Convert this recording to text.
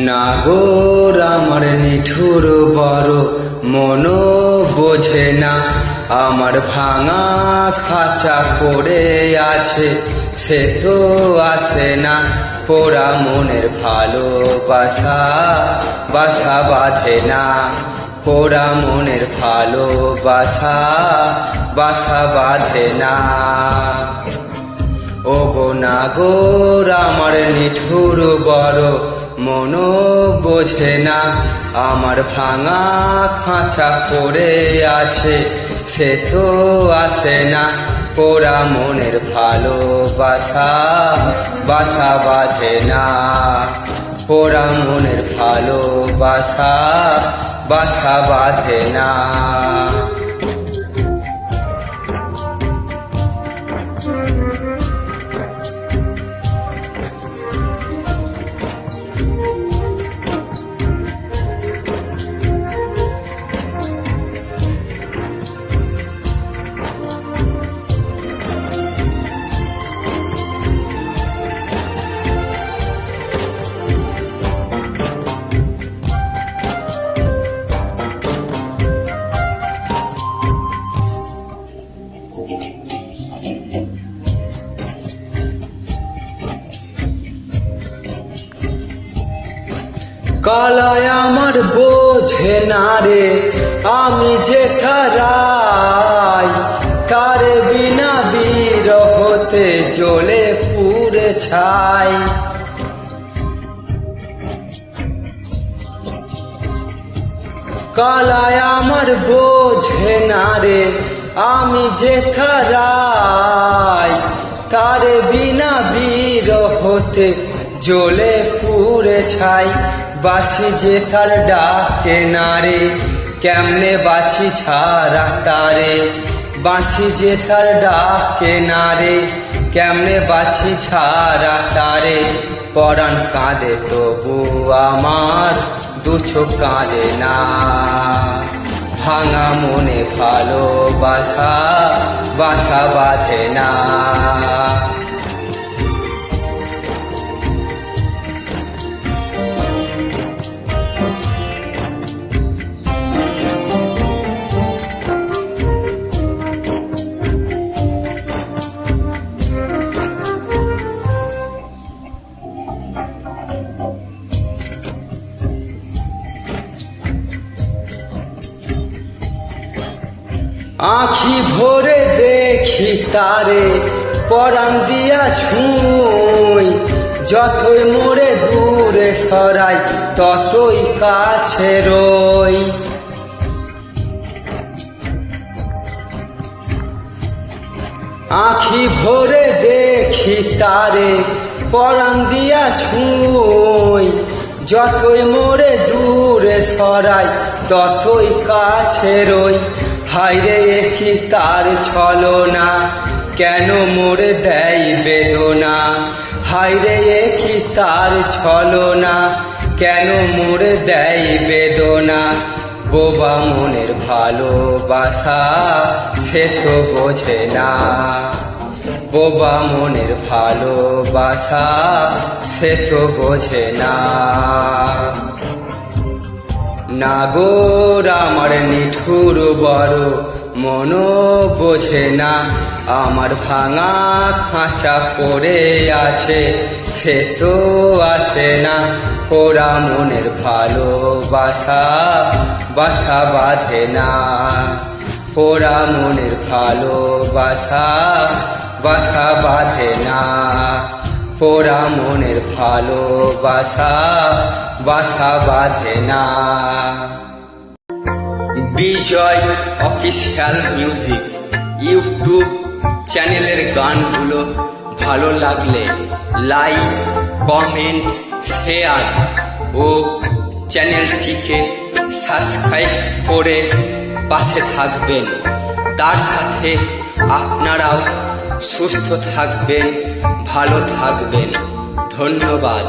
নাগর আমার নিঠুর বড় মনো বোঝে না, আমার ভাঙা খাঁচা পড়ে আছে সে তো আসে না। পোড়া মনের ভালোবাসা বাসা বাঁধে না, পোড়া মনের ভালোবাসা বাসা বাঁধে না। ও গো নাগর আমার নিঠুর বড় মনো বোঝে না, আমার ভাঙা খাঁচা পড়ে আছে সে তো আসে না। পোড়া মনের ভালোবাসা বাসা বাঁধে না, পোড়া মনের ভালোবাসা বাসা বাঁধে না। কালায় আমার বোঝে না রে আমি যে তারাই, তার বিনা বিরহতে জ্বলে পুড়ে ছাই। কালায় আমার বোঝে না রে আমি যে তারাই, তার বিনা বিরহতে জ্বলে পুড়ে ছাই। বাসি যে তার ডাকে না রে কেমনে বাছি ছাড়া তারে, বাসি যে তার ডাকে না রে কেমনে বাছি ছাড়া তারে। পরাণ কাঁদে তবু আমার দু চোখ কাঁদে না, ভাঙা মনে ভালোবাসা বাসা বাঁধে না। আখি ভরে দেখি তারে পরাণ দিয়া ছুঁই, যতই মোরে দূরে সরাই ততই কাছে রই। আখি ভরে দেখি তারে পরাণ দিয়া ছুঁই, যতই মোরে দূরে সরাই ততই কাছে রই। হায়রে কি তার ছলনা কেন মোরে দেয় বেদনা, হায়রে কি তার ছলনা কেন মোরে দেয় বেদনা। বোবা মনের ভালোবাসা সে তো বোঝে না, বোবা মনের ভালোবাসা সে তো বোঝে না। নাগর আমার নিঠুর বড় মনো বোঝে না, আমার ভাঙা খাঁচা পড়ে আছে সে তো আসে না। পোড়া মনের ভালোবাসা বাসা বাঁধে না, পোড়া মনের ভালোবাসা বাসা বাঁধে না, পোড়া মনের ভালোবাসা বাসা বাঁধে না। বিজয় অফিসিয়াল মিউজিক ইউটিউব চ্যানেলের গানগুলো ভালো লাগলে লাইক, কমেন্ট, শেয়ার ও চ্যানেলটিকে সাবস্ক্রাইব করে পাশে থাকবেন। তার সাথে আপনারাও সুস্থ থাকবেন, ভালো থাকবেন। ধন্যবাদ।